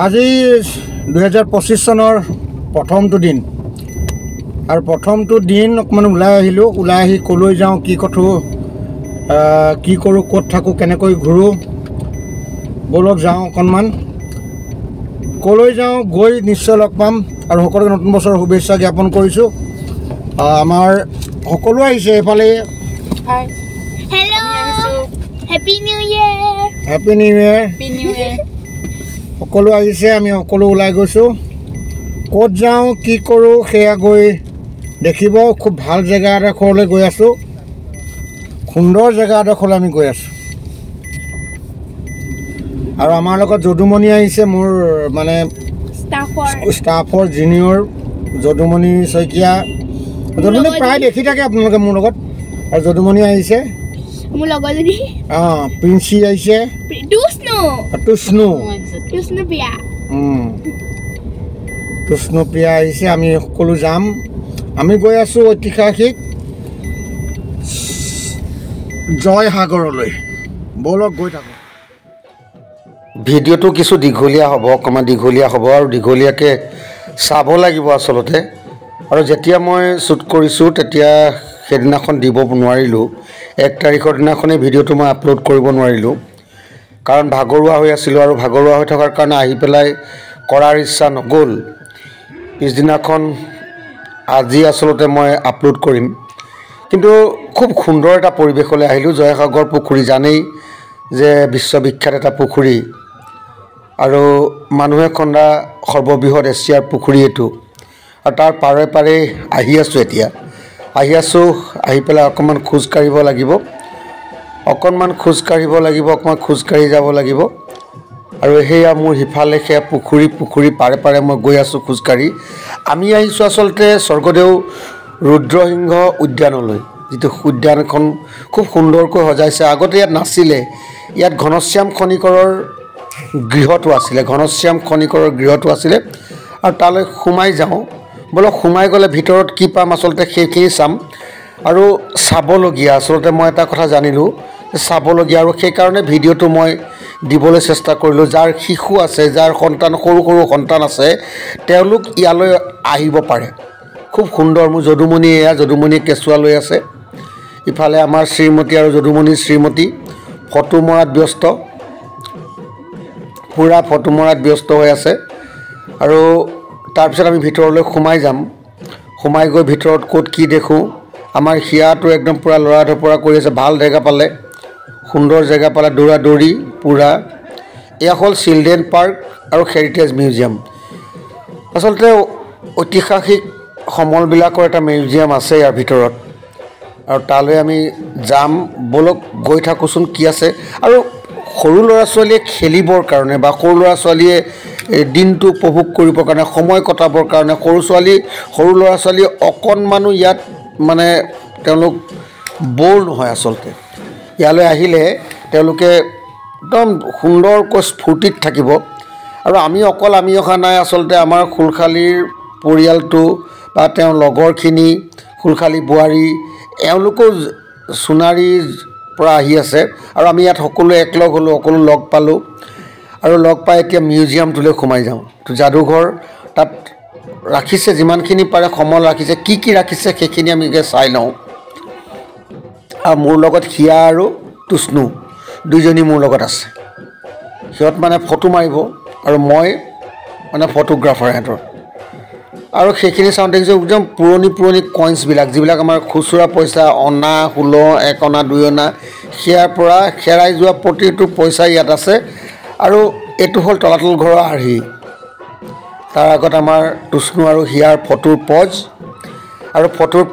আজি 2025 চনৰ প্ৰথমটো দিন আৰু প্ৰথমটো দিন অকমান ওলাই আহিলো ওলাই আহি কলৈ যাওঁ কি কথা কি কৰো ক'ত থাকো কেনেকৈ ঘুৰো বলক যাওঁ অকনমান কলৈ যাওঁ গৈ নিশ্চয় লগ পাম আৰু সকলোকে নতুন বছৰৰ শুভেচ্ছা জ্ঞাপন কৰিছো আমাৰ সকলো আহিছে এফালে Hello. Happy New Year. Happy New Year. Happy New Year. সকলো আহিছে আমি সকলো ওলাই গৈছো ক'ত যাওঁ কি কৰো সেয়া গৈ দেখিব খুব ভাল জায়গা এডোখৰলৈ গৈ আছো সুন্দৰ জায়গা এডোখৰলৈ আমি গৈ আছো আৰু আমাৰ লগত যদুমণি আহিছে মোৰ মানে ষ্টাফৰ জুনিয়ৰ যদুমণি শইকীয়া যদুমণি প্ৰায় দেখি থাকে আপোনালোকে মোৰ লগত আৰু যদুমণি আহিছে মোৰ লগৰজনী প্ৰিন্সি আহিছে তুষ্ণুপ্ৰিয়া আহিছে আমি সকলো যাম আমি গৈ আছো ঐতিহাসিক জয়সাগৰলৈ বলক গৈ থাকো ভিডিঅ'টো কিছু দীঘলীয়া হ'ব অকণমান দীঘলীয়া হ'ব আৰু দীঘলীয়াকৈ চাব লাগিব আচলতে আৰু যেতিয়া মই শ্বুট কৰিছোঁ তেতিয়া সেইদিনাখন দিব নোৱাৰিলোঁ 1 তাৰিখৰ দিনাখনেই ভিডিঅ'টো মই আপলোড কৰিব নোৱাৰিলোঁ কাৰণ ভাগৰুৱা হৈ আছিলোঁ আৰু ভাগৰুৱা হৈ থকাৰ কাৰণে আহি পেলাই কৰাৰ ইচ্ছা নগ'ল পিছদিনাখন আজি আচলতে মই আপলোড কৰিম কিন্তু খুব সুন্দৰ এটা পৰিৱেশলৈ আহিলোঁ জয়সাগৰ পুখুৰী জানেই যে বিশ্ববিখ্যাত এটা পুখুৰী আৰু মানুহে খন্দা সৰ্ববৃহৎ এছিয়াৰ পুখুৰী এইটো আৰু তাৰ পাৰে পাৰে আহি আছোঁ এতিয়া আহি পেলাই অকণমান খোজ কাঢ়িব লাগিব অকণমান খোজ কাঢ়ি যাব লাগিব আৰু সেয়া মোৰ সিফালে সেয়া পুখুৰী পাৰে মই গৈ আছোঁ খোজ কাঢ়ি আমি আহিছোঁ আচলতে স্বৰ্গদেউ ৰুদ্ৰসিংহ উদ্যানলৈ যিটো উদ্যানখন খুব সুন্দৰকৈ সজাইছে আগতে ইয়াত নাছিলে ইয়াত ঘনশ্যাম খনিকৰৰ গৃহটো আছিলে আৰু তালৈ সোমাই যাওঁ বলক সোমাই গ'লে ভিতৰত কি পাম আচলতে সেইখিনি চাম আৰু চাবলগীয়া আচলতে মই এটা কথা জানিলোঁ চাবলগীয়া আৰু সেইকাৰণে ভিডিঅ'টো মই দিবলৈ চেষ্টা কৰিলোঁ যাৰ শিশু আছে যাৰ সন্তান সৰু সন্তান আছে তেওঁলোক ইয়ালৈ আহিব পাৰে খুব সুন্দৰ মোৰ যদুমণিয়ে কেঁচুৱা লৈ আছে ইফালে আমাৰ শ্ৰীমতী আৰু যদুমণিৰ শ্ৰীমতী ফটো মৰাত ব্যস্ত হৈ আছে আৰু তাৰপিছত আমি ভিতৰলৈ সোমাই গৈ ভিতৰত ক'ত কি দেখোঁ আমাৰ হিয়াটো একদম পূৰা লৰা ঢপৰা কৰি আছে ভাল জেগা পালে সুন্দৰ জেগা পালে দৌৰা-দৌৰি পূৰা এয়া হ'ল চিলড্ৰেন পাৰ্ক আৰু হেৰিটেজ মিউজিয়াম আচলতে ঐতিহাসিক সমলবিলাকৰ এটা মিউজিয়াম আছে ইয়াৰ ভিতৰত আৰু তালৈ আমি যাম বলক গৈ থাকোঁচোন কি আছে আৰু সৰু ল'ৰা ছোৱালীয়ে খেলিবৰ কাৰণে বা সৰু ল'ৰা ছোৱালীয়ে দিনটো উপভোগ কৰিবৰ কাৰণে সময় কটাবৰ কাৰণে সৰু ল'ৰা ছোৱালীয়ে অকণমানো ইয়াত মানে তেওঁলোক বৰ নহয় আচলতে ইয়ালৈ আহিলে তেওঁলোকে একদম সুন্দৰকৈ স্ফূৰ্তিত থাকিব আৰু আমি অহা নাই আচলতে আমাৰ খুলখালীৰ পৰিয়ালটো বা তেওঁৰ লগৰখিনি খুলখালী বোৱাৰী এওঁলোকো সোণাৰীৰ পৰা আহি আছে আৰু আমি ইয়াত সকলো একলগ হ'লোঁ সকলো লগ পালোঁ আৰু লগ পাই এতিয়া মিউজিয়ামটোলৈ সোমাই যাওঁ তো যাদুঘৰ তাত ৰাখিছে যিমানখিনি পাৰে সমল ৰাখিছে কি ৰাখিছে সেইখিনি আমি চাই লওঁ আৰু মোৰ লগত হিয়া আৰু তুষ্ণু দুইজনী মোৰ লগত আছে সিহঁত মানে ফটো মাৰিব আৰু মই মানে ফটোগ্ৰাফাৰ সিহঁতৰ আৰু সেইখিনি চাওঁ দেখিছোঁ একদম পুৰণি কইন্সবিলাক যিবিলাক আমাৰ খুচুৰা পইচা অনা 16 1 অনা 2 অনা সেয়াৰ পৰা হেৰাই যোৱা প্ৰতিটো পইচা ইয়াত আছে আৰু এইটো হ'ল তলাতল ঘৰৰ আৰ্হি তাৰ আগত আমাৰ তুষ্ণু আৰু হিয়াৰ ফটোৰ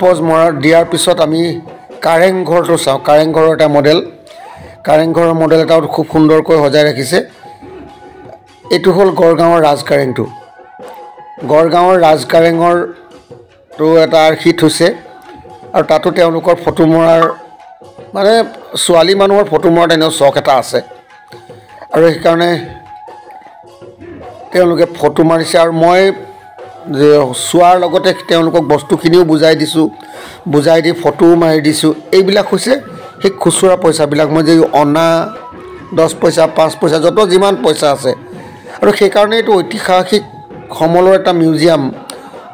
পজ দিয়াৰ পিছত আমি কাৰেংঘৰটো চাওঁ কাৰেংঘৰৰ এটা কাৰেংঘৰৰ মডেল এটাও খুব সুন্দৰকৈ সজাই ৰাখিছে এইটো হ'ল গড়গাঁৱৰ ৰাজকাৰেঙৰটো এটা আৰ্হি থৈছে আৰু তাতো তেওঁলোকৰ ফটো মৰাৰ মানে ছোৱালী মানুহৰ ফটো মৰাত এনেও চখ এটা আছে আৰু সেইকাৰণে তেওঁলোকে ফটো মাৰিছে আৰু মই চোৱাৰ লগতে তেওঁলোকক বস্তুখিনিও বুজাই দি ফটোও মাৰি দিছোঁ এইবিলাক হৈছে সেই খুচুৰা পইচাবিলাক মই যে অনা 10 পইচা 5 পইচা যত যিমান পইচা আছে আৰু সেইকাৰণে এইটো ঐতিহাসিক সমলৰ এটা মিউজিয়াম,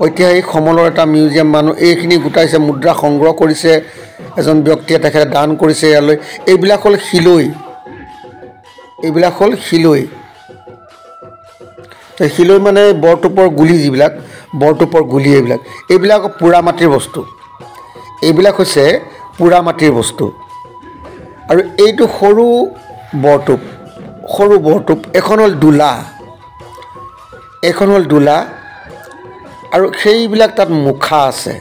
ঐতিহাসিক সমলৰ এটা মিউজিয়াম। মানুহ এইখিনি গোটাইছে, মুদ্ৰা সংগ্ৰহ কৰিছে, এজন ব্যক্তিয়ে তেখেতে দান কৰিছে ইয়ালৈ। এইবিলাক হ'ল শিলৈ, এইবিলাক হ'ল শিলৈ। শিলৈ মানে বৰটোপৰ গুলি, যিবিলাক বৰটোপৰ গুলি, এইবিলাক পোৰা মাটিৰ বস্তু। এইবিলাক হৈছে পোৰা মাটিৰ বস্তু। আৰু এইটো সৰু বৰটোপ, সৰু বৰটোপ। এখন হ'ল দোলা, এইখন হ'ল দোলা। আৰু সেইবিলাক তাত মুখা আছে।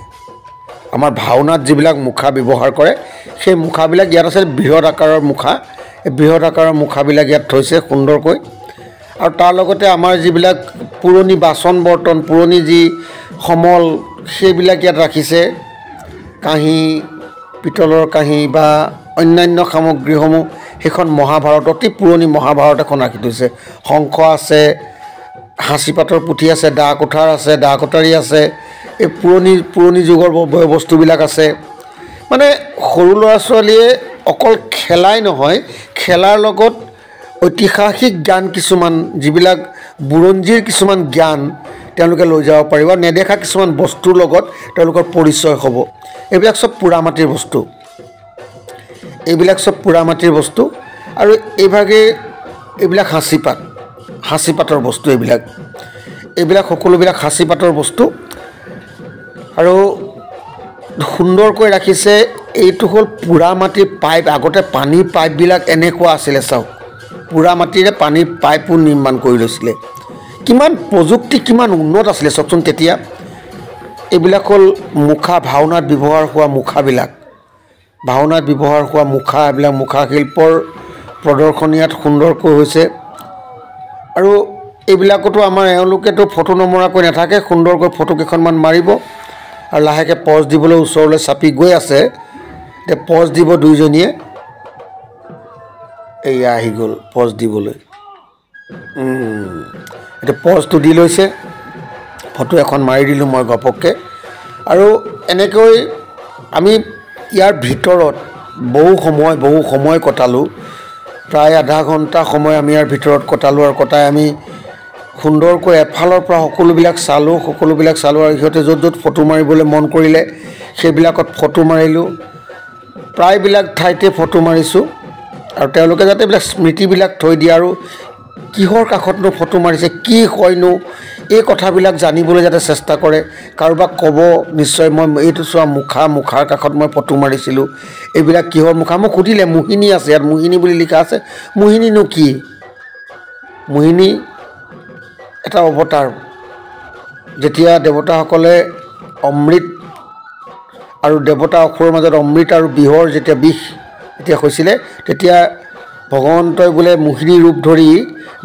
আমাৰ ভাওনাত যিবিলাক মুখা ব্যৱহাৰ কৰে, সেই মুখাবিলাক ইয়াত আছে। বৃহৎ আকাৰৰ মুখা, এই বৃহৎ আকাৰৰ মুখাবিলাক ইয়াত থৈছে সুন্দৰকৈ। আৰু তাৰ লগতে আমাৰ যিবিলাক পুৰণি বাচন বৰ্তন, পুৰণি যি সমল, সেইবিলাক ইয়াত ৰাখিছে। কাঁহী, পিতলৰ কাঁহী বা অন্যান্য সামগ্ৰীসমূহ। সেইখন মহাভাৰত, অতি পুৰণি মহাভাৰত এখন ৰাখি থৈছে। শংখ আছে, সাঁচিপাতৰ পুথি আছে, দা কোঠাৰ আছে, দা কটাৰী আছে। এই পুৰণি যুগৰ বস্তুবিলাক আছে। মানে সৰু ল'ৰা ছোৱালীয়ে অকল খেলাই নহয়, খেলাৰ লগত ঐতিহাসিক জ্ঞান কিছুমান, যিবিলাক বুৰঞ্জীৰ কিছুমান জ্ঞান তেওঁলোকে লৈ যাব পাৰিব। নেদেখা কিছুমান বস্তুৰ লগত তেওঁলোকৰ পৰিচয় হ'ব। এইবিলাক চব পোৰা মাটিৰ বস্তু, এইবিলাক চব পোৰা মাটিৰ বস্তু। আৰু এইবিলাক সাঁচিপাতৰ বস্তু। এইবিলাক সকলোবিলাক সাঁচিপাতৰ বস্তু। আৰু সুন্দৰকৈ ৰাখিছে। এইটো হ'ল পোৰা মাটিৰ পাইপ। আগতে পানীৰ পাইপবিলাক এনেকুৱা আছিলে, চাওক, পোৰা মাটিৰে পানীৰ পাইপো নিৰ্মাণ কৰি লৈছিলে। কিমান প্ৰযুক্তি, কিমান উন্নত আছিলে চাওকচোন তেতিয়া। এইবিলাক হ'ল মুখা, ভাওনাত ব্যৱহাৰ হোৱা মুখাবিলাক, ভাওনাত ব্যৱহাৰ হোৱা মুখা। এইবিলাক মুখা শিল্পৰ প্ৰদৰ্শনী ইয়াত সুন্দৰকৈ হৈছে। আৰু এইবিলাকতো আমাৰ এওঁলোকেতো ফটো নমৰাকৈ নাথাকে, সুন্দৰকৈ ফটো কেইখনমান মাৰিব। আৰু লাহেকৈ পজ দিবলৈ ওচৰলৈ চাপি গৈ আছে। এতিয়া পজ দিব দুইজনীয়ে। এয়া আহি গ'ল পজ দিবলৈ। এতিয়া পজটো দি লৈছে। ফটো এখন মাৰি দিলোঁ মই ঘপককৈ। আৰু এনেকৈ আমি ইয়াৰ ভিতৰত বহু সময় কটালোঁ। প্ৰায় আধা ঘণ্টা সময় আমি ইয়াৰ ভিতৰত কটালোঁ। আৰু কটাই আমি সুন্দৰকৈ এফালৰ পৰা সকলোবিলাক চালোঁ। আৰু সিহঁতে য'ত য'ত ফটো মাৰিবলৈ মন কৰিলে সেইবিলাকত ফটো মাৰিলোঁ। প্ৰায়বিলাক ঠাইতে ফটো মাৰিছোঁ। আৰু তেওঁলোকে যাতে এইবিলাক স্মৃতিবিলাক থৈ দিয়ে। আৰু কিহৰ কাষতনো ফটো মাৰিছে, কি হয়নো, এই কথাবিলাক জানিবলৈ যাতে চেষ্টা কৰে। কাৰোবাক ক'ব নিশ্চয়, মই এইটো চোৱা মুখাৰ কাষত মই ফটো মাৰিছিলোঁ। এইবিলাক কিহৰ মুখা? মোক সুধিলে। মোহিনী আছে ইয়াত, মোহিনী বুলি লিখা আছে। মোহিনীনো কি? মোহিনী এটা অৱতাৰ। যেতিয়া দেৱতাসকলে অমৃত আৰু দেৱতা অসুৰৰ মাজত অমৃত আৰু বিষৰ যেতিয়া হৈছিলে, তেতিয়া ভগৱন্তই বোলে মোহিনী ৰূপ ধৰি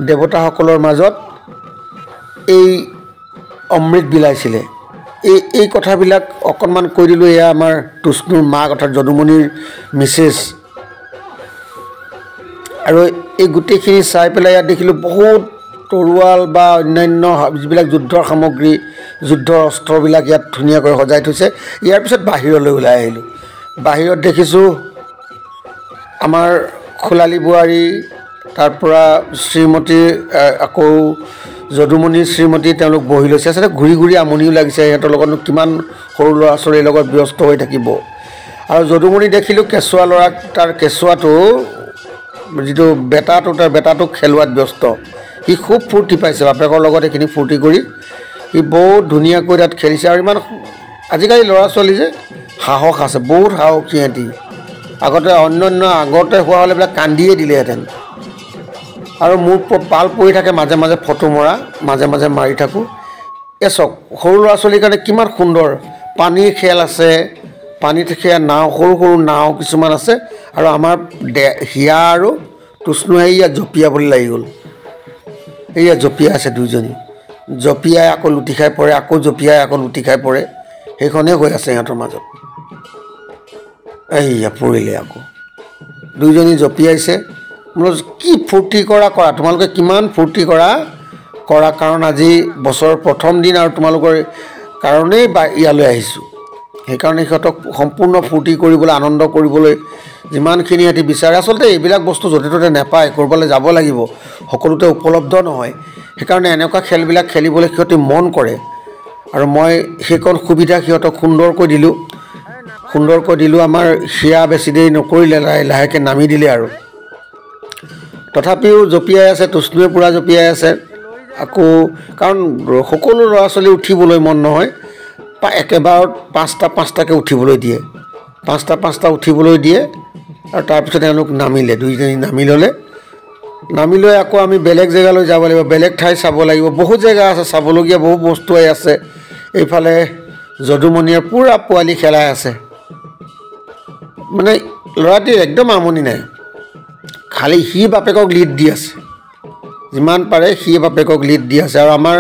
দেৱতাসকলৰ মাজত এই অমৃত বিলাইছিলে। এই কথাবিলাক অকণমান কৈ দিলোঁ। এয়া আমাৰ তুষ্ণুৰ মাক, অৰ্থাৎ যদুমণিৰ মিছেছ। আৰু এই গোটেইখিনি চাই পেলাই ইয়াত দেখিলোঁ বহুত তৰোৱাল বা অন্যান্য যিবিলাক যুদ্ধৰ সামগ্ৰী, যুদ্ধৰ অস্ত্ৰবিলাক ইয়াত ধুনীয়াকৈ সজাই থৈছে। ইয়াৰ পিছত বাহিৰলৈ ওলাই আহিলোঁ। বাহিৰত দেখিছোঁ আমাৰ খোলালী বোৱাৰী, তাৰপৰা শ্ৰীমতী, আকৌ যদুমণিৰ শ্ৰীমতী, তেওঁলোক বহি লৈছে। আচলতে ঘূৰি ঘূৰি আমনিও লাগিছে। সিহঁতৰ লগতনো কিমান সৰু ল'ৰা ছোৱালীৰ লগত ব্যস্ত হৈ থাকিব। আৰু যদুমণি দেখিলোঁ কেঁচুৱা ল'ৰাক, তাৰ কেঁচুৱাটো যিটো বেটাটো, তাৰ বেটাটোক খেলোৱাত ব্যস্ত। সি খুব ফূৰ্তি পাইছে বাপেকৰ লগত সেইখিনি ফূৰ্তি কৰি। সি বহুত ধুনীয়াকৈ তাত খেলিছে। আৰু ইমান আজিকালি ল'ৰা ছোৱালী যে সাহস আছে, বহুত সাহস সিহঁতি। আগতে হোৱা হ'লে এইবিলাক কান্দিয়ে দিলেহেঁতেন। আৰু মোৰ পাল পৰি থাকে মাজে মাজে ফটো মৰা, মাজে মাজে মাৰি থাকোঁ। চাওক, সৰু ল'ৰা ছোৱালীৰ কাৰণে কিমান সুন্দৰ পানীৰ খেল আছে। পানীত সেয়া নাও, সৰু সৰু নাও কিছুমান আছে। আৰু আমাৰ হিয়া আৰু তুষ্ণুৱে ইয়াত জঁপিয়াবলৈ লাগি গ'ল। এইয়া জঁপিয়াই আছে দুইজনী, জঁপিয়াই আকৌ লুটি খাই পৰে, আকৌ জঁপিয়াই আকৌ লুটি খাই পৰে। সেইখনেই হৈ আছে সিহঁতৰ মাজত। এইয়া পৰিলে আকৌ, দুইজনী জঁপিয়াইছে। বোলো কি ফূৰ্তি কৰা, তোমালোকে কিমান ফূৰ্তি কৰা। কাৰণ আজি বছৰৰ প্ৰথম দিন আৰু তোমালোকৰ কাৰণেই ইয়ালৈ আহিছোঁ। সেইকাৰণে সিহঁতক সম্পূৰ্ণ ফূৰ্তি কৰিবলৈ আনন্দ কৰিবলৈ যিমানখিনি সিহঁতি বিচাৰে আচলতে এইবিলাক বস্তু য'তে ত'তে নাপায় ক'ৰবালৈ যাব লাগিব সকলোতে উপলব্ধ নহয় সেইকাৰণে এনেকুৱা খেলবিলাক খেলিবলৈ সিহঁতি মন কৰে আৰু মই সেইকণ সুবিধা সিহঁতক সুন্দৰকৈ দিলোঁ আমাৰ হিয়া বেছি দেৰি নকৰিলে লাহেকৈ নামি দিলে আৰু তথাপিও জঁপিয়াই আছে তুষ্ণুৱে পূৰা জঁপিয়াই আছে আকৌ কাৰণ সকলো ল'ৰা ছোৱালী উঠিবলৈ মন নহয় একেবাৰত পাঁচটাকৈ উঠিবলৈ দিয়ে পাঁচটা উঠিবলৈ দিয়ে আৰু তাৰপিছত তেওঁলোক নামিলে দুইজনী নামি ল'লে নামি লৈ আকৌ আমি বেলেগ জেগালৈ যাব লাগিব বেলেগ ঠাই চাব লাগিব বহুত জেগা আছে চাবলগীয়া বহু বস্তুৱেই আছে এইফালে যদুমণিয়ে পূৰা পোৱালি খেলাই আছে মানে ল'ৰাটিৰ একদম আমনি নাই খালি সি বাপেকক লিড দি আছে যিমান পাৰে সি বাপেকক লিড দি আছে আৰু আমাৰ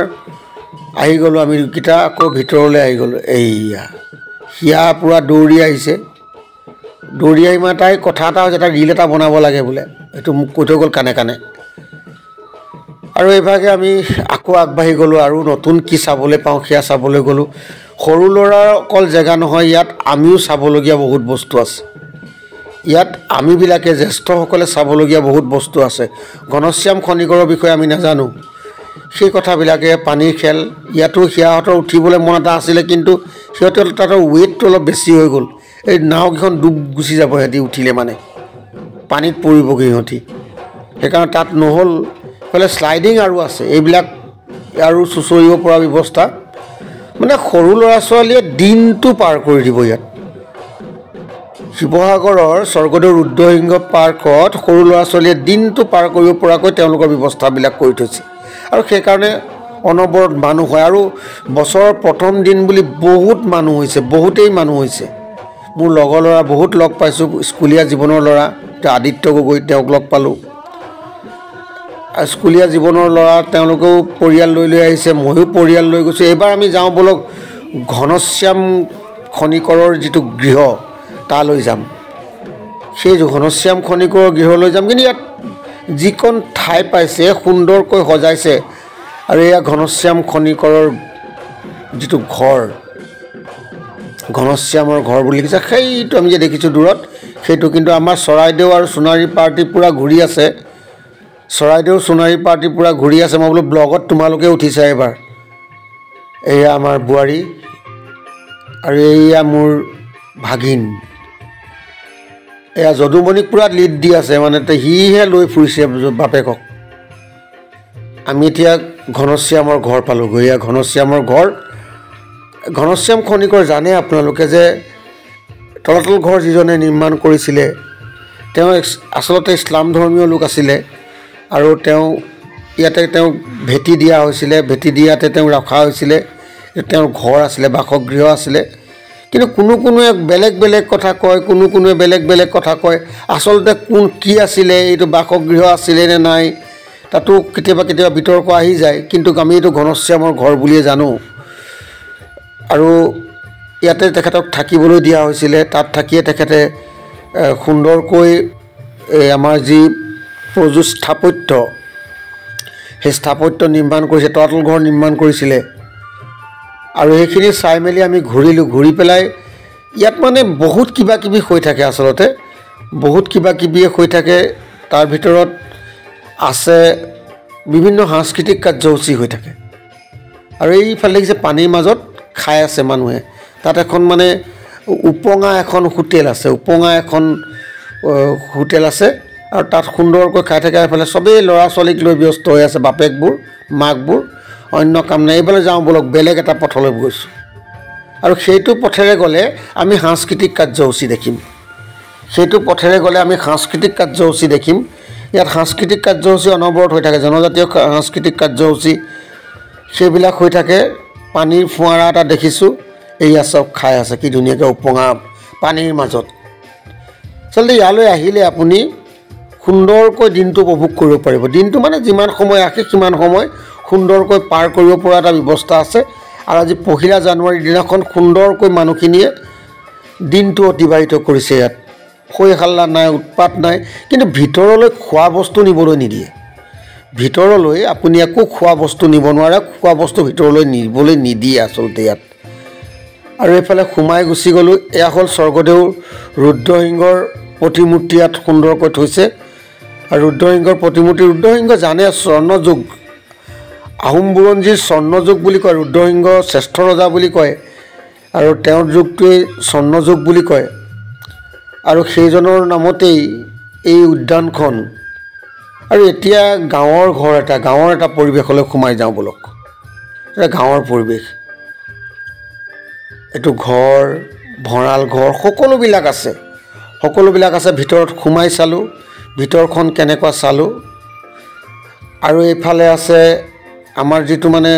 আহি গ'লোঁ আমি কেইটা আকৌ ভিতৰলৈ আহি গ'লোঁ এইয়া হিয়া পূৰা দৌৰি আহিছে দৌৰি আহি মানে তাই কথা এটা হৈছে তাই ৰীল এটা বনাব লাগে বোলে এইটো মোক কৈ থৈ গ'ল কাণে কাণে আৰু এইভাগে আমি আকৌ আগবাঢ়ি গ'লোঁ আৰু নতুন কি চাবলৈ পাওঁ সেয়া চাবলৈ গ'লোঁ সৰু ল'ৰাৰ অকল জেগা নহয় ইয়াত আমিও চাবলগীয়া বহুত বস্তু আছে ইয়াত আমিবিলাকে জ্যেষ্ঠসকলে চাবলগীয়া বহুত বস্তু আছে ঘনশ্যাম খনিকৰৰ বিষয়ে আমি নাজানো সেই কথাবিলাকে পানীৰ খেল ইয়াতো সিহঁতৰ উঠিবলৈ মন এটা আছিলে কিন্তু সিহঁতৰ তাতৰ ৱেইটটো অলপ বেছি হৈ গ'ল এই নাওকেইখন ডুব গুচি যাব সিহঁতি উঠিলে মানে পানীত পৰিবগৈ সিহঁতি সেইকাৰণে তাত নহ'ল এইফালে শ্লাইডিং আৰু আছে এইবিলাক আৰু চুঁচৰিব পৰা ব্যৱস্থা মানে সৰু ল'ৰা ছোৱালীয়ে দিনটো পাৰ কৰি দিব ইয়াত শিৱসাগৰৰ স্বৰ্গদেউ ৰুদ্ৰসিংহ পাৰ্কত সৰু ল'ৰা ছোৱালীয়ে দিনটো পাৰ কৰিব পৰাকৈ তেওঁলোকৰ ব্যৱস্থাবিলাক কৰি থৈছে আৰু সেইকাৰণে অনবৰত মানুহ হয় আৰু বছৰৰ প্ৰথম দিন বুলি বহুতেই মানুহ হৈছে মোৰ লগৰ ল'ৰা বহুত লগ পাইছোঁ স্কুলীয়া জীৱনৰ ল'ৰা আদিত্য গগৈ তেওঁক লগ পালোঁ স্কুলীয়া জীৱনৰ ল'ৰা তেওঁলোকেও পৰিয়াল লৈ আহিছে ময়ো পৰিয়াল লৈ গৈছোঁ এইবাৰ আমি যাওঁ বলক ঘনশ্যাম খনিকৰৰ যিটো গৃহ তালৈ যাম সেই ঘনশ্যাম খনিকৰৰ গৃহলৈ যাম কিন্তু ইয়াত যিকণ ঠাই পাইছে সুন্দৰকৈ সজাইছে আৰু এয়া ঘনশ্যাম খনিকৰৰ যিটো ঘৰ ঘনশ্যামৰ ঘৰ বুলি লিখিছে সেইটো আমি যে দেখিছোঁ দূৰত সেইটো কিন্তু আমাৰ চৰাইদেউ আৰু সোণাৰী পাৰ্টি পূৰা ঘূৰি আছে মই বোলো ব্লগত তোমালোকে উঠিছা এবাৰ এয়া আমাৰ বোৱাৰী আৰু এয়া মোৰ ভাগিন এয়া যদুমণিক পূৰা লিড দি আছে মানে সিহে লৈ ফুৰিছে বাপেকক আমি এতিয়া ঘনশ্যামৰ ঘৰ পালোঁগৈ এয়া ঘনশ্যামৰ ঘৰ ঘনশ্যাম খনিকৰ জানে আপোনালোকে যে তলাতল ঘৰ যিজনে নিৰ্মাণ কৰিছিলে তেওঁ আচলতে ইছলাম ধৰ্মীয় লোক আছিলে আৰু ইয়াতে ভেটি দিয়া হৈছিলে ভেটি দিয়াতে ৰখা হৈছিলে তেওঁৰ ঘৰ আছিলে বাসগৃহ আছিলে কিন্তু কোনোৱে বেলেগ কথা কয় কোনোৱে বেলেগ কথা কয় আচলতে কি আছিলে এইটো বাসগৃহ আছিলে নে নাই তাতো কেতিয়াবা বিতৰ্ক আহি যায় কিন্তু আমি এইটো ঘনশ্যামৰ ঘৰ বুলিয়ে জানো আৰু ইয়াতে তেখেতক থাকিবলৈ দিয়া হৈছিলে তাত থাকিয়ে তেখেতে সুন্দৰকৈ আমাৰ যি স্থাপত্য সেই স্থাপত্য নিৰ্মাণ কৰিছে তলাতল ঘৰ নিৰ্মাণ কৰিছিলে আৰু সেইখিনি চাই মেলি আমি ঘূৰি পেলাই ইয়াত মানে বহুত কিবাকিবি হৈ থাকে আচলতে বহুত কিবাকিবিয়ে হৈ থাকে তাৰ ভিতৰত আছে বিভিন্ন সাংস্কৃতিক কাৰ্যসূচী হৈ থাকে আৰু এইফালে দেখিছে পানীৰ মাজত খাই আছে মানুহে তাত এখন মানে উপঙা এখন হোটেল আছে আৰু তাত সুন্দৰকৈ খাই থাকে এইফালে চবেই ল'ৰা ছোৱালীক লৈ ব্যস্ত হৈ আছে বাপেকবোৰ মাকবোৰ অন্য কাম নাই এইফালে যাওঁ বলক বেলেগ এটা পথলৈ গৈছোঁ আৰু সেইটো পথেৰে গ'লে আমি সাংস্কৃতিক কাৰ্যসূচী দেখিম ইয়াত সাংস্কৃতিক কাৰ্যসূচী অনবৰত হৈ থাকে জনজাতীয় সাংস্কৃতিক কাৰ্যসূচী সেইবিলাক হৈ থাকে পানীৰ ফুঁৱাৰা এটা দেখিছোঁ এয়া চব খাই আছে কি ধুনীয়াকৈ উপঙা পানীৰ মাজত আচলতে ইয়ালৈ আহিলে আপুনি সুন্দৰকৈ দিনটো উপভোগ কৰিব পাৰিব দিনটো মানে যিমান সময় আহে সিমান সময় সুন্দৰকৈ পাৰ কৰিব পৰা এটা ব্যৱস্থা আছে আৰু আজি 1 জানুৱাৰীৰ দিনাখন সুন্দৰকৈ মানুহখিনিয়ে দিনটো অতিবাহিত কৰিছে ইয়াত হৈ হাল্লা নাই উৎপাত নাই কিন্তু ভিতৰলৈ খোৱা বস্তু নিবলৈ নিদিয়ে ভিতৰলৈ আপুনি একো খোৱা বস্তু নিব নোৱাৰে খোৱা বস্তু ভিতৰলৈ নিবলৈ নিদিয়ে আচলতে ইয়াত আৰু এইফালে সোমাই গুচি গ'লোঁ। এয়া হ'ল স্বৰ্গদেউ ৰুদ্ৰসিংহৰ প্ৰতিমূৰ্তি ইয়াত সুন্দৰকৈ থৈছে। আৰু ৰুদ্ৰসিংহৰ প্ৰতিমূৰ্তি, ৰুদ্ৰসিংহ জানে স্বৰ্ণযুগ, আহোম বুৰঞ্জীৰ স্বৰ্ণযুগ বুলি কয়। ৰুদ্ৰসিংহ শ্ৰেষ্ঠ ৰজা বুলি কয় আৰু তেওঁৰ যুগটোৱেই স্বৰ্ণযুগ বুলি কয়। আৰু সেইজনৰ নামতেই এই উদ্যানখন। আৰু এতিয়া গাঁৱৰ এটা পৰিৱেশলৈ সোমাই যাওঁ ব'লক। এটা গাঁৱৰ পৰিৱেশ, এইটো ঘৰ, ভঁৰাল ঘৰ সকলোবিলাক আছে। ভিতৰত সোমাই চালোঁ, ভিতৰখন কেনেকুৱা চালোঁ। আৰু এইফালে আছে আমাৰ যিটো মানে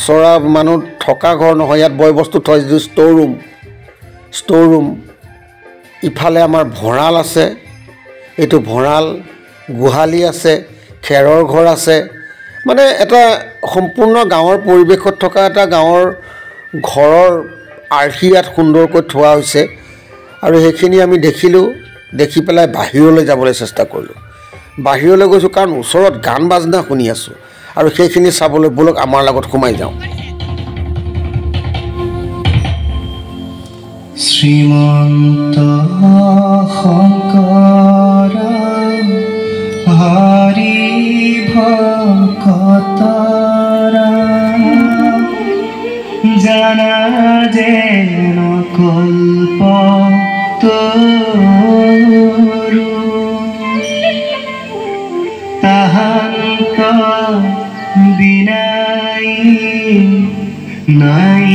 চৰা মানুহ থকা ঘৰ নহয়, ইয়াত বয় বস্তু থয়, যিটো ষ্ট'ৰ ৰুম। ইফালে আমাৰ ভঁৰাল আছে, এইটো ভঁৰাল, গোহালি আছে, খেৰৰ ঘৰ আছে। মানে এটা সম্পূৰ্ণ গাঁৱৰ পৰিৱেশত থকা এটা গাঁৱৰ ঘৰৰ আৰ্হি ইয়াত সুন্দৰকৈ থোৱা হৈছে। আৰু সেইখিনি আমি দেখিলোঁ, দেখি পেলাই বাহিৰলৈ যাবলৈ চেষ্টা কৰিলোঁ। বাহিৰলৈ গৈছোঁ কাৰণ ওচৰত গান বাজনা শুনি আছোঁ। আৰু সেইখিনি চাবলৈ ব'লক আমাৰ লগত সোমাই যাওঁ। শ্ৰীমন্ত শংকৰ হৰি ভকতৰা জানা যেন কল্প তৰু তাহান্ত বিনাই নাই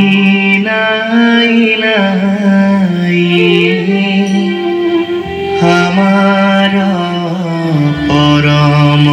আমাৰ পৰম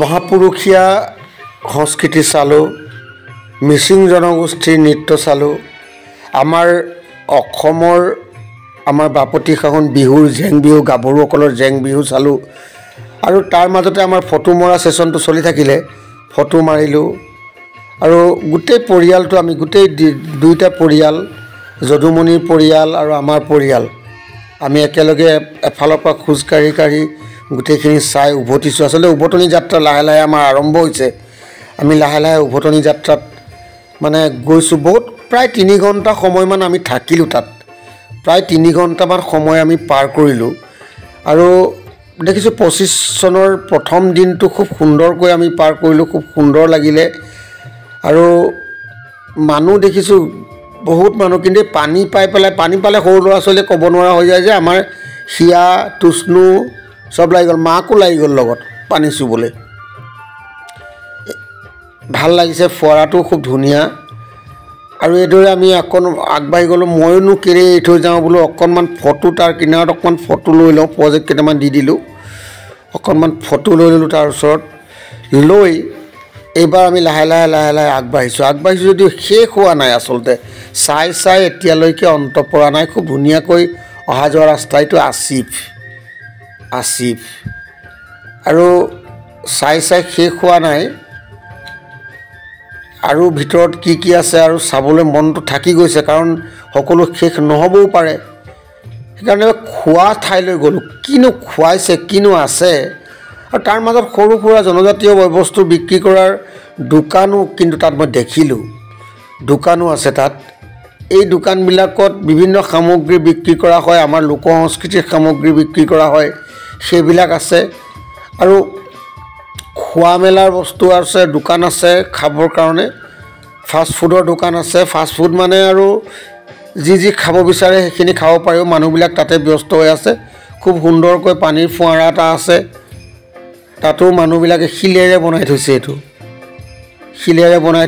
মহাপুৰুষীয়া সংস্কৃতি চালোঁ, মিচিং জনগোষ্ঠীৰ নৃত্য চালোঁ আমাৰ অসমৰ আমাৰ বাপতি সাহোন বিহুৰ জেং বিহু গাভৰুসকলৰ জেং বিহু চালোঁ আৰু তাৰ মাজতে আমাৰ ফটো মৰা ছেশ্যনটো চলি থাকিলে ফটো মাৰিলোঁ আৰু গোটেই পৰিয়ালটো আমি গোটেই দুইটা পৰিয়াল যদুমণিৰ পৰিয়াল আৰু আমাৰ পৰিয়াল আমি একেলগে এফালৰ পৰা খোজকাঢ়ি গোটেইখিনি চাই উভতিছোঁ আচলতে উভতনি যাত্ৰা লাহে লাহে আমাৰ আৰম্ভ হৈছে আমি লাহে লাহে উভতনি যাত্ৰাত মানে গৈছোঁ বহুত প্ৰায় 3 ঘণ্টা সময়মান আমি থাকিলোঁ তাত প্ৰায় 3 ঘণ্টামান সময় আমি পাৰ কৰিলোঁ আৰু দেখিছোঁ 25 চনৰ প্ৰথম দিনটো খুব সুন্দৰকৈ আমি পাৰ কৰিলোঁ খুব সুন্দৰ লাগিলে আৰু মানুহ দেখিছোঁ বহুত মানুহ কিন্তু পানী পালে সৰু ল'ৰা ছোৱালীয়ে ক'ব নোৱাৰা হৈ যায় যে আমাৰ হিয়া তুষ্ণু সব লাগি গ'ল মাকো লাগি গ'ল লগত পানী চুবলৈ ভাল লাগিছে ফোৱাৰাটো খুব ধুনীয়া আৰু এইদৰে আমি অকণ আগবাঢ়ি গ'লোঁ মইনো কেলে এৰি থৈ যাওঁ বোলো অকণমান ফটো তাৰ কিনাৰত অকণমান ফটো লৈ লওঁ প্ৰজেক্ট কেইটামান দি দিলোঁ অকণমান ফটো লৈ ল'লোঁ তাৰ ওচৰত লৈ এইবাৰ আমি লাহে লাহে আগবাঢ়িছোঁ যদিও শেষ হোৱা নাই আচলতে চাই এতিয়ালৈকে অন্ত পৰা নাই খুব ধুনীয়াকৈ অহা যোৱা ৰাস্তা এইটো আসিফ আৰু চাই শেষ হোৱা নাই আৰু ভিতৰত কি আছে আৰু চাবলৈ মনটো থাকি গৈছে কাৰণ সকলো শেষ নহ'বও পাৰে সেইকাৰণে খোৱা ঠাইলৈ গ'লোঁ কিনো খুৱাইছে কিনো আছে আৰু তাৰ মাজত সৰু সুৰা জনজাতীয় বস্তু বিক্ৰী কৰাৰ দোকানো কিন্তু তাত মই দেখিলোঁ দোকানো আছে তাত এই দোকানবিলাকত বিভিন্ন সামগ্ৰী বিক্ৰী কৰা হয় আমাৰ লোক সংস্কৃতিৰ সামগ্ৰী বিক্ৰী কৰা হয় সেইবিলাক আছে আৰু খোৱা মেলাৰ বস্তু আছে দোকান আছে খাবৰ কাৰণে ফাষ্ট ফুডৰ দোকান আছে ফাষ্ট ফুড মানে আৰু যি খাব বিচাৰে সেইখিনি খাব পাৰিব মানুহবিলাক তাতে ব্যস্ত হৈ আছে খুব সুন্দৰকৈ পানীৰ ফুৱাৰা এটা আছে তাতো মানুহবিলাকে শিলেৰে বনাই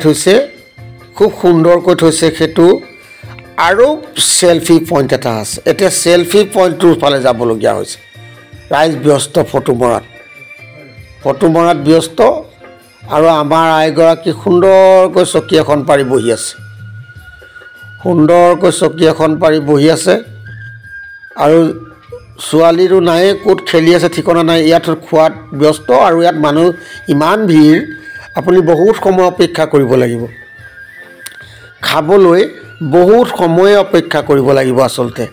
থৈছে খুব সুন্দৰকৈ থৈছে সেইটো আৰু সেলফি পইণ্ট এটা আছে এতিয়া সেলফি পইণ্টটোৰ ফালে যাবলগীয়া হৈছে ৰাইজ ব্যস্ত ফটো মৰাত ব্যস্ত আৰু আমাৰ আইগৰাকী সুন্দৰকৈ চকী এখন পাৰি বহি আছে আৰু ছোৱালীৰো নাই ক'ত খেলি আছে ঠিকনা নাই ইয়াত খোৱাত ব্যস্ত আৰু ইয়াত মানুহ ইমান ভিৰ আপুনি বহুত সময় অপেক্ষা কৰিব লাগিব খাবলৈ বহুত সময় অপেক্ষা কৰিব লাগিব আচলতে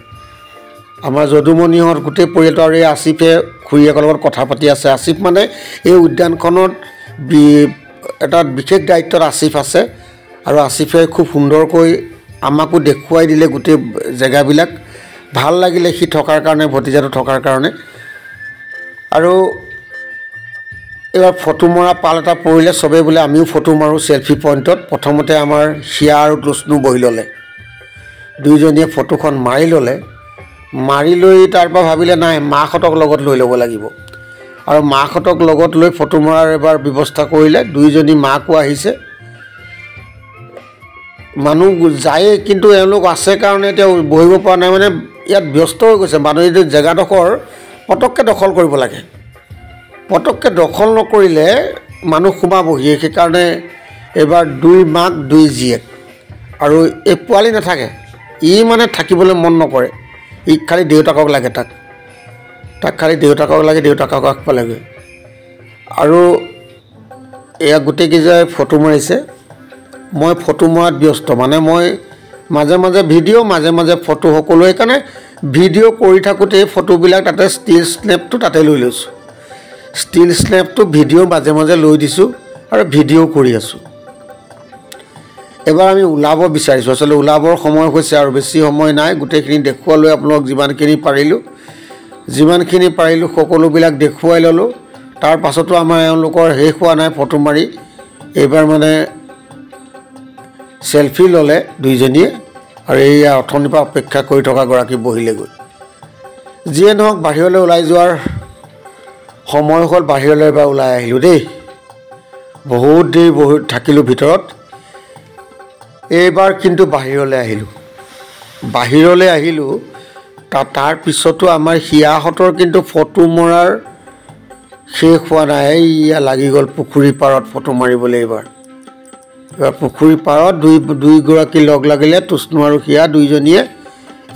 আমাৰ যদুমণিহঁত গোটেই পৰিয়ালটো আৰু এই আসিফে খুৰীয়েকৰ লগত কথা পাতি আছে আসিফ মানে এই উদ্যানখনত এটা বিশেষ দায়িত্বত আসিফ আছে আৰু আসিফে খুব সুন্দৰকৈ আমাকো দেখুৱাই দিলে গোটেই জেগাবিলাক ভাল লাগিলে সি থকাৰ কাৰণে ভতিজাটো থকাৰ কাৰণে আৰু এইবাৰ ফটো মৰা পাল এটা পৰিলে চবেই বোলে আমিও ফটো মাৰোঁ সেলফি পইণ্টত প্ৰথমতে আমাৰ হিয়া আৰু তুষ্ণু বহি ল'লে দুইজনীয়ে ফটোখন মাৰি লৈ তাৰপৰা ভাবিলে নাই মাহঁতক লগত লৈ ল'ব লাগিব আৰু মাহঁতক লগত লৈ ফটো মৰাৰ এবাৰ ব্যৱস্থা কৰিলে দুইজনী মাকো আহিছে মানুহ যায়ে কিন্তু এওঁলোক আছে কাৰণে এতিয়া বহিব পৰা নাই মানে ইয়াত ব্যস্ত হৈ গৈছে মানুহ এইটো জেগাডোখৰ পটককৈ দখল কৰিব লাগে পটককৈ দখল নকৰিলে মানুহ সোমাবহিয়ে সেইকাৰণে এইবাৰ 2 মাক 2 জীয়েক আৰু এই পোৱালি নাথাকে ই মানে থাকিবলৈ মন নকৰে ই খালি দেউতাকক লাগে তাক খালি দেউতাকক লাগে দেউতাকক পালেগৈ আৰু এয়া গোটেইকেইটাই ফটো মাৰিছে মই ফটো মৰাত ব্যস্ত মানে মই মাজে ভিডিঅ' মাজে ফটো সকলো সেইকাৰণে ভিডিঅ' কৰি থাকোঁতে ফটোবিলাক তাতে ষ্টিল স্নেপটো তাতে লৈ লৈছোঁ ষ্টিল স্নেপটো ভিডিঅ' মাজে লৈ দিছোঁ আৰু ভিডিঅ' কৰি আছোঁ এবাৰ আমি ওলাব বিচাৰিছোঁ আচলতে ওলাবৰ সময় হৈছে আৰু বেছি সময় নাই গোটেইখিনি দেখুৱালৈ আপোনালোক যিমানখিনি পাৰিলোঁ সকলোবিলাক দেখুৱাই ল'লোঁ তাৰ পাছতো আমাৰ এওঁলোকৰ শেষ হোৱা নাই ফটো মাৰি এইবাৰ মানে সেলফি ল'লে দুইজনীয়ে আৰু এইয়া অথনিৰ পৰা অপেক্ষা কৰি থকা গৰাকী বহিলেগৈ যিয়ে নহওক বাহিৰলৈ ওলাই যোৱাৰ সময় হ'ল বাহিৰলৈ এবাৰ ওলাই আহিলোঁ দেই বহুত দেৰি থাকিলোঁ ভিতৰত এইবাৰ কিন্তু বাহিৰলৈ আহিলোঁ তাৰ পিছতো আমাৰ হিয়াহঁতৰ কিন্তু ফটো মৰাৰ শেষ হোৱা নাই এয়া লাগি গ'ল পুখুৰী পাৰত ফটো মাৰিবলৈ এইবাৰ এবাৰ পুখুৰীৰ পাৰত দুইগৰাকী লগ লাগিলে তুষ্ণু আৰু হিয়া দুইজনীয়ে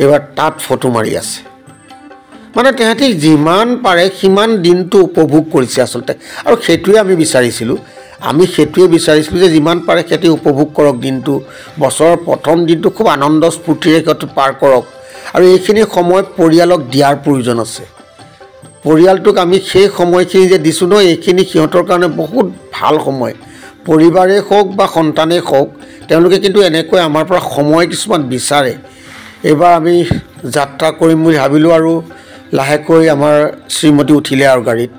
এবাৰ তাত ফটো মাৰি আছে মানে তেহেঁতি যিমান পাৰে সিমান দিনটো উপভোগ কৰিছে আচলতে আৰু সেইটোৱে আমি বিচাৰিছিলোঁ যে যিমান পাৰে খেতি উপভোগ কৰক দিনটো বছৰৰ প্ৰথম দিনটো খুব আনন্দ স্ফূৰ্তিৰে সিহঁতে পাৰ কৰক আৰু এইখিনি সময় পৰিয়ালক দিয়াৰ প্ৰয়োজন আছে পৰিয়ালটোক আমি সেই সময়খিনি যে দিছোঁ ন এইখিনি সিহঁতৰ কাৰণে বহুত ভাল সময় পৰিবাৰেই হওক বা সন্তানেই হওক তেওঁলোকে কিন্তু এনেকৈ আমাৰ পৰা সময় কিছুমান বিচাৰে এইবাৰ আমি যাত্ৰা কৰিম বুলি ভাবিলোঁ আৰু লাহেকৈ আমাৰ শ্ৰীমতী উঠিলে আৰু গাড়ীত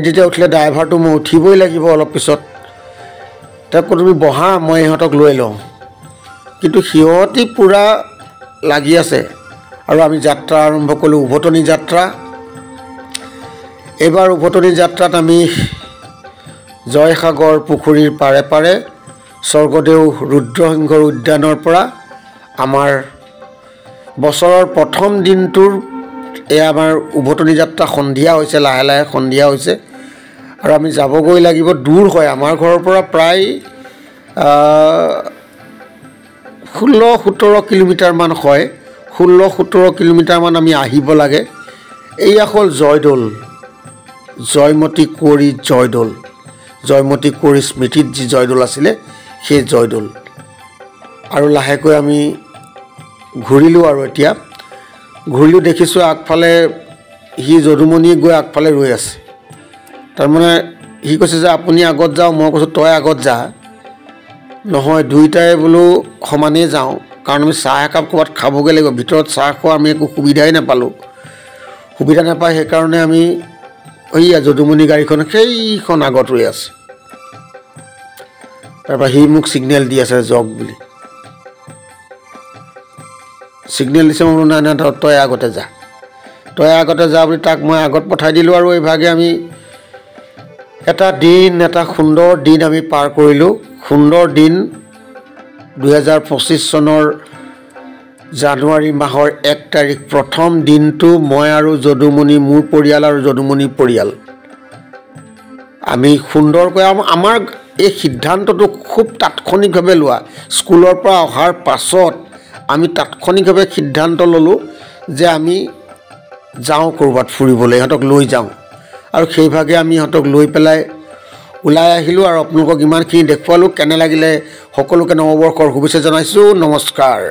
যেতিয়া উঠিলে ড্ৰাইভাৰটো মই উঠিবই লাগিব অলপ পিছত তেওঁক তুমি বহা মই ইহঁতক লৈ লওঁ কিন্তু সিহঁতি পূৰা লাগি আছে আৰু আমি যাত্ৰা আৰম্ভ কৰিলোঁ উভতনি যাত্ৰা এইবাৰ উভতনি যাত্ৰাত আমি জয়সাগৰ পুখুৰীৰ পাৰে পাৰে স্বৰ্গদেউ ৰুদ্ৰসিংহৰ উদ্যানৰ পৰা আমাৰ বছৰৰ প্ৰথম দিনটোৰ এয়া আমাৰ উভতনি যাত্ৰা সন্ধিয়া হৈছে লাহে লাহে সন্ধিয়া হৈছে আৰু আমি যাবগৈ লাগিব দূৰ হয় আমাৰ ঘৰৰ পৰা প্ৰায় 16-17 কিলোমিটাৰমান হয় 16-17 কিলোমিটাৰমান আমি আহিব লাগে এয়া হ'ল জয়দৌল জয়মতী কুঁৱৰী জয়দৌল জয়মতী কুঁৱৰী স্মৃতিত যি জয়দৌল আছিলে সেই জয়দৌল আৰু লাহেকৈ আমি ঘূৰিলোঁ আৰু এতিয়া ঘূৰিলোঁ দেখিছোঁ আগফালে সি যদুমণি গৈ আগফালে ৰৈ আছে তাৰমানে সি কৈছে যে আপুনি আগত যাওঁ মই কৈছোঁ তই আগত যা নহয় দুইটাই বোলো সমানেই যাওঁ কাৰণ আমি চাহ একাপ ক'ৰবাত খাবগৈ লাগিব ভিতৰত চাহ খোৱা আমি একো সুবিধাই নাপালোঁ সুবিধা নাপায় সেইকাৰণে আমি এইয়া যদুমণি গাড়ীখন সেইখন আগত ৰৈ আছে তাৰপৰা সি মোক ছিগনেল দি আছে যাওক বুলি ছিগনেল দিছে মই বোলো নাই নাই তই আগতে যা বুলি তাক মই আগত পঠাই দিলোঁ আৰু এইভাগে আমি এটা সুন্দৰ দিন আমি পাৰ কৰিলোঁ সুন্দৰ দিন 2025 চনৰ জানুৱাৰী মাহৰ 1 তাৰিখ প্ৰথম দিনটো মই আৰু যদুমণি মোৰ পৰিয়াল আৰু যদুমণিৰ পৰিয়াল আমি সুন্দৰকৈ আমাৰ এই সিদ্ধান্তটো খুব তাৎক্ষণিকভাৱে লোৱা স্কুলৰ পৰা অহাৰ পাছত আমি তাৎক্ষণিকভাৱে সিদ্ধান্ত ল'লোঁ যে আমি যাওঁ ক'ৰবাত ফুৰিবলৈ ইহঁতক লৈ যাওঁ আৰু সেইভাগে আমি ইহঁতক লৈ পেলাই ওলাই আহিলোঁ আৰু আপোনালোকক ইমানখিনি দেখুৱালোঁ কেনে লাগিলে সকলোকে নৱবৰ্ষৰ শুভেচ্ছা জনাইছোঁ নমস্কাৰ।